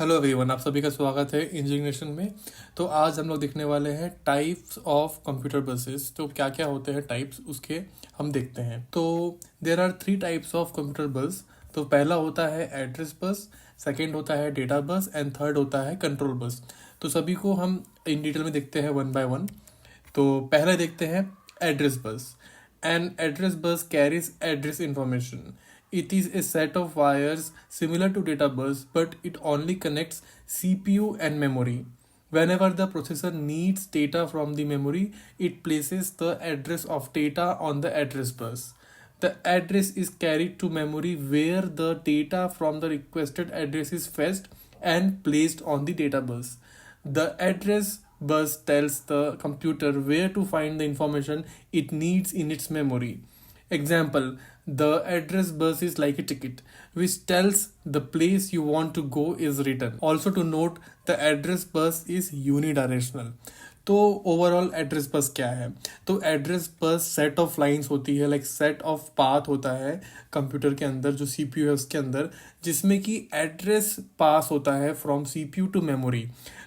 Hello everyone, आप सभी का स्वागत है इंजीनियरिंग में। तो आज हम लोग देखने वाले हैं टाइप्स ऑफ कंप्यूटर बसेस। तो क्या क्या होते हैं टाइप्स, उसके हम देखते हैं। तो there are 3 types of computer bus. तो पहला होता है एड्रेस बस, सेकंड होता है डेटा बस एंड थर्ड होता है कंट्रोल बस। तो सभी को हम इन डिटेल में देखते हैं वन बाय वन। तो पहले देखते हैं address bus. An address bus carries address information. It is a set of wires similar to data bus, but it only connects CPU and memory. Whenever the processor needs data from the memory, it places the address of data on the address bus. The address is carried to memory where the data from the requested address is fetched and placed on the data bus. The address bus tells the computer where to find the information it needs in its memory. Example: the address bus is like a ticket which tells the place you want to go is written. Also to note, the address bus is unidirectional. तो overall address bus क्या है? तो address bus set of lines होती है, like set of path होता है computer के अंदर, जो सीपीयू है उसके अंदर, जिसमें कि एड्रेस पास होता है फ्रॉम सीपीयू टू मेमोरी।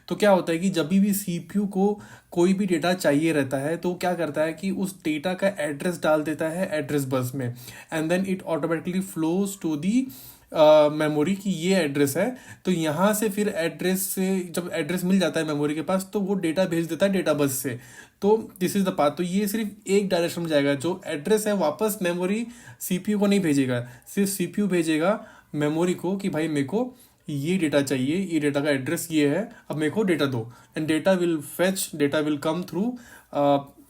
तो क्या होता है कि जब भी सीपीयू को कोई भी डेटा चाहिए रहता है तो क्या करता है कि उस डेटा का एड्रेस डाल देता है एड्रेस बस में, and then it automatically flows to the memory की ये एड्रेस है। तो यहाँ से फिर एड्रेस से जब एड्रेस मिल जाता है मेमोरी के पास तो वो डेटा भेज देता है डेटा बस से। तो दिस इज द पाथ। तो ये सिर्फ एक डायरेक्शन में जाएगा, जो एड्रेस है वापस मेमोरी सीपीयू को नहीं भेजेगा, सिर्फ सीपीयू भेजेगा मेमोरी को कि भाई मेरे को ये डेटा चाहिए, ये डेटा का एड्रेस ये है, अब मेरे को डेटा दो, and data will fetch, data will come through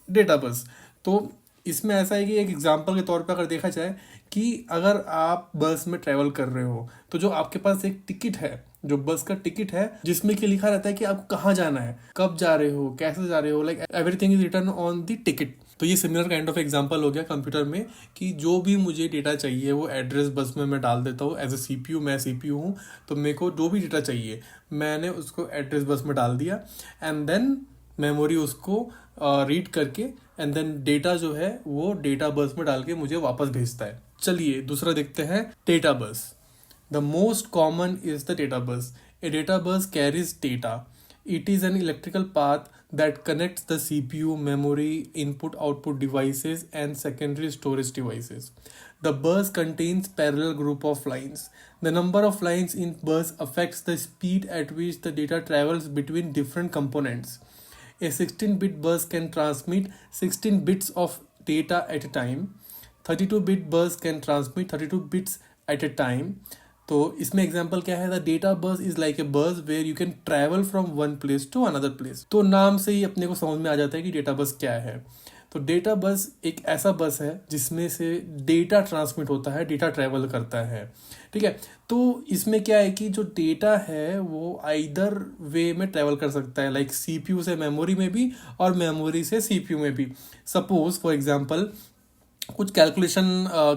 data bus. तो इसमें ऐसा है कि एक एग्जांपल के तौर पे अगर देखा जाए कि अगर आप बस में ट्रैवल कर रहे हो तो जो आपके पास एक टिकट है, जो बस का टिकट है, जिसमें कि लिखा रहता है कि आपको कहाँ जाना है, कब जा रहे हो, कैसे जा रहे हो, like everything is written on the ticket. तो ये सिमिलर काइंड ऑफ एग्जांपल हो गया कंप्यूटर में कि जो भी मुझे डेटा चाहिए वो एड्रेस बस में मैं डाल देता हूँ एज ए सीपीयू। मैं सीपीयू हूँ तो मेरे को जो भी डेटा चाहिए मैंने उसको एड्रेस बस में डाल दिया, एंड देन मेमोरी उसको रीड करके एंड देन डेटा जो है वो डेटा बस में डाल के मुझे वापस भेजता है। चलिए दूसरा देखते हैं data bus. The most common is the data बस। ए data bus carries data. It is an electrical path that connects the CPU, memory, input output devices, and secondary storage devices. The bus contains parallel group of lines. The number of lines in bus affects the speed at which the data travels between different components. A 16-bit bus can transmit 16 bits of data at a time. 32-bit bus can transmit 32 bits at a time. तो इसमें example क्या है? The data bus is like a bus where you can travel from one place to another place. तो नाम से ही अपने को समझ में आ जाता है कि डेटा बस क्या है। तो डेटा बस एक ऐसा बस है जिसमें से डेटा ट्रांसमिट होता है, डेटा ट्रैवल करता है, ठीक है। तो इसमें क्या है कि जो डेटा है वो आइदर वे में ट्रैवल कर सकता है, लाइक सीपीयू से मेमोरी में भी और मेमोरी से सीपीयू में भी। सपोज फॉर एग्जांपल कुछ कैलकुलेशन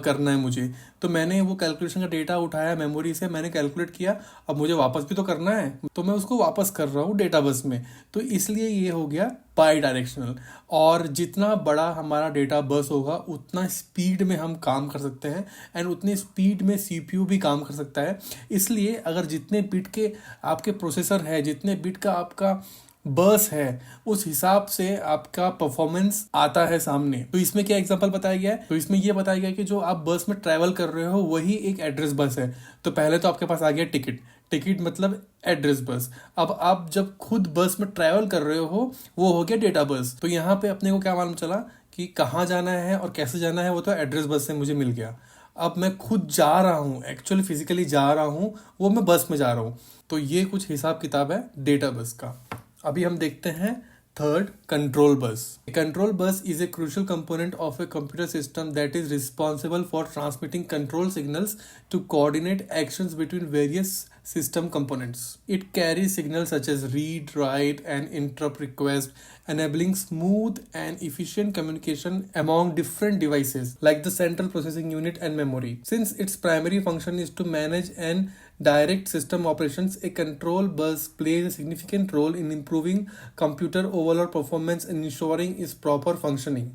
करना है मुझे, तो मैंने वो कैलकुलेशन का डेटा उठाया मेमोरी से, मैंने कैलकुलेट किया, अब मुझे वापस भी तो करना है तो मैं उसको वापस कर रहा हूँ डेटा बस में। तो इसलिए ये हो गया बाई डायरेक्शनल। और जितना बड़ा हमारा डेटा बस होगा उतना स्पीड में हम काम कर सकते हैं, एंड उतनी स्पीड में सीपीयू भी काम कर सकता है। इसलिए अगर जितने बिट के आपके प्रोसेसर है, जितने बिट का आपका बस है, उस हिसाब से आपका परफॉर्मेंस आता है सामने। तो इसमें क्या एग्जांपल बताया गया है? तो इसमें ये बताया गया कि जो आप बस में ट्रैवल कर रहे हो वही एक एड्रेस बस है। तो पहले तो आपके पास आ गया टिकट, टिकट मतलब एड्रेस बस। अब आप जब खुद बस में ट्रैवल कर रहे हो वो हो गया डेटा बस। तो यहाँ पे अपने को क्या मालूम चला कि कहाँ जाना है और कैसे जाना है, वो तो एड्रेस बस से मुझे मिल गया। अब मैं खुद जा रहा हूँ, एक्चुअली फिजिकली जा रहा हूँ, वो मैं बस में जा रहा हूँ। तो ये कुछ हिसाब किताब है डेटा बस का। अभी हम देखते हैं third, control bus. Control bus is a crucial component of a computer system that is responsible for transmitting control signals to coordinate actions between various system components. It carries signals such as read, write, and interrupt request, enabling smooth and efficient communication among different devices like the central processing unit and memory. Since its primary function is to manage and direct system operations, a control bus plays a significant role in improving computer overall performance and ensuring its proper functioning.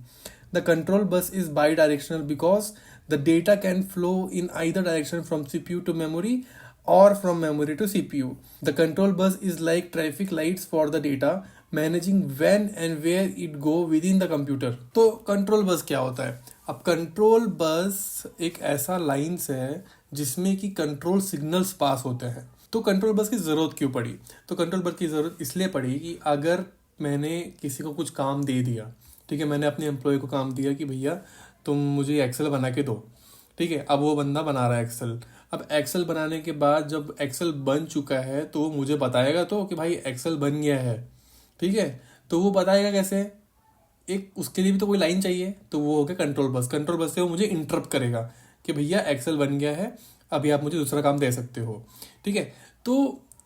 The control bus is bidirectional because the data can flow in either direction from CPU to memory or from memory to CPU. The control bus is like traffic lights for the data, managing when and where it go within the computer. तो control bus क्या होता है? अब control bus एक ऐसा lines है जिसमें कि कंट्रोल सिग्नल्स पास होते हैं. तो कंट्रोल बस की ज़रूरत क्यों पड़ी? तो कंट्रोल बस की ज़रूरत इसलिए पड़ी कि अगर मैंने किसी को कुछ काम दे दिया, ठीक है, मैंने अपने एम्प्लॉय को काम दिया कि भैया तुम मुझे एक्सेल बना के दो, ठीक है, अब वो बंदा बना रहा है एक्सेल. अब एक्सेल बनाने के बाद जब एक्सेल बन चुका है तो वो मुझे बताएगा तो कि भाई एक्सेल बन गया है, ठीक है. तो वो बताएगा कैसे? एक उसके लिए भी तो कोई लाइन चाहिए, तो वो हो गया कंट्रोल बस. कंट्रोल बस से वो मुझे इंटरप्ट करेगा कि भैया एक्सेल बन गया है, अभी आप मुझे दूसरा काम दे सकते हो, ठीक है.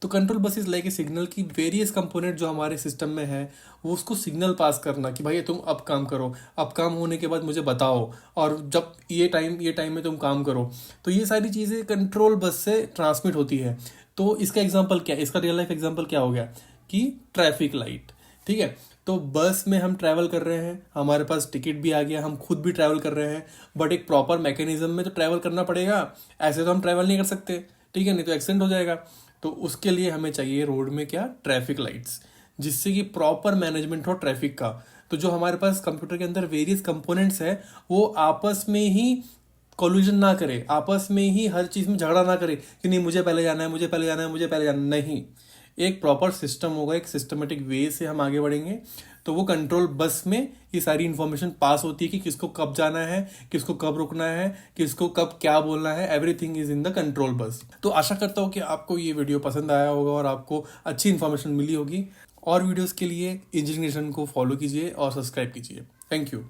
तो control bus is like A signal की वेरियस कंपोनेंट जो हमारे सिस्टम में है वो उसको सिग्नल पास करना कि भाई तुम अब काम करो, अब काम होने के बाद मुझे बताओ, और जब ये टाइम में तुम काम करो. तो ये सारी चीज़ें कंट्रोल बस से ट्रांसमिट होती है. तो इसका एग्जांपल क्या, इसका रियल लाइफ एग्जांपल क्या हो गया कि ट्रैफिक लाइट, ठीक है. तो बस में हम ट्रैवल कर रहे हैं, हमारे पास टिकट भी आ गया, हम खुद भी ट्रैवल कर रहे हैं, बट एक प्रॉपर मैकेनिज्म में तो ट्रैवल करना पड़ेगा. ऐसे तो हम ट्रैवल नहीं कर सकते, ठीक है, नहीं तो एक्सीडेंट हो जाएगा. तो उसके लिए हमें चाहिए रोड में क्या, ट्रैफिक लाइट्स, जिससे कि प्रॉपर मैनेजमेंट हो ट्रैफिक का. तो जो हमारे पास कंप्यूटर के अंदर वेरियस कंपोनेंट्स है वो आपस में ही कोलिजन ना करे, आपस में ही हर चीज़ में झगड़ा ना करे कि नहीं मुझे पहले जाना है, मुझे पहले जाना है, मुझे पहले जाना नहीं. एक प्रॉपर सिस्टम होगा, एक सिस्टमेटिक वे से हम आगे बढ़ेंगे. तो वो कंट्रोल बस में ये सारी इन्फॉर्मेशन पास होती है कि किसको कब जाना है, किसको कब रुकना है, किसको कब क्या बोलना है. Everything is in the control bus. तो आशा करता हूँ कि आपको ये वीडियो पसंद आया होगा और आपको अच्छी इन्फॉर्मेशन मिली होगी. और वीडियोस के लिए इंजीनियरिंग नेशन को फॉलो कीजिए और सब्सक्राइब कीजिए. Thank you.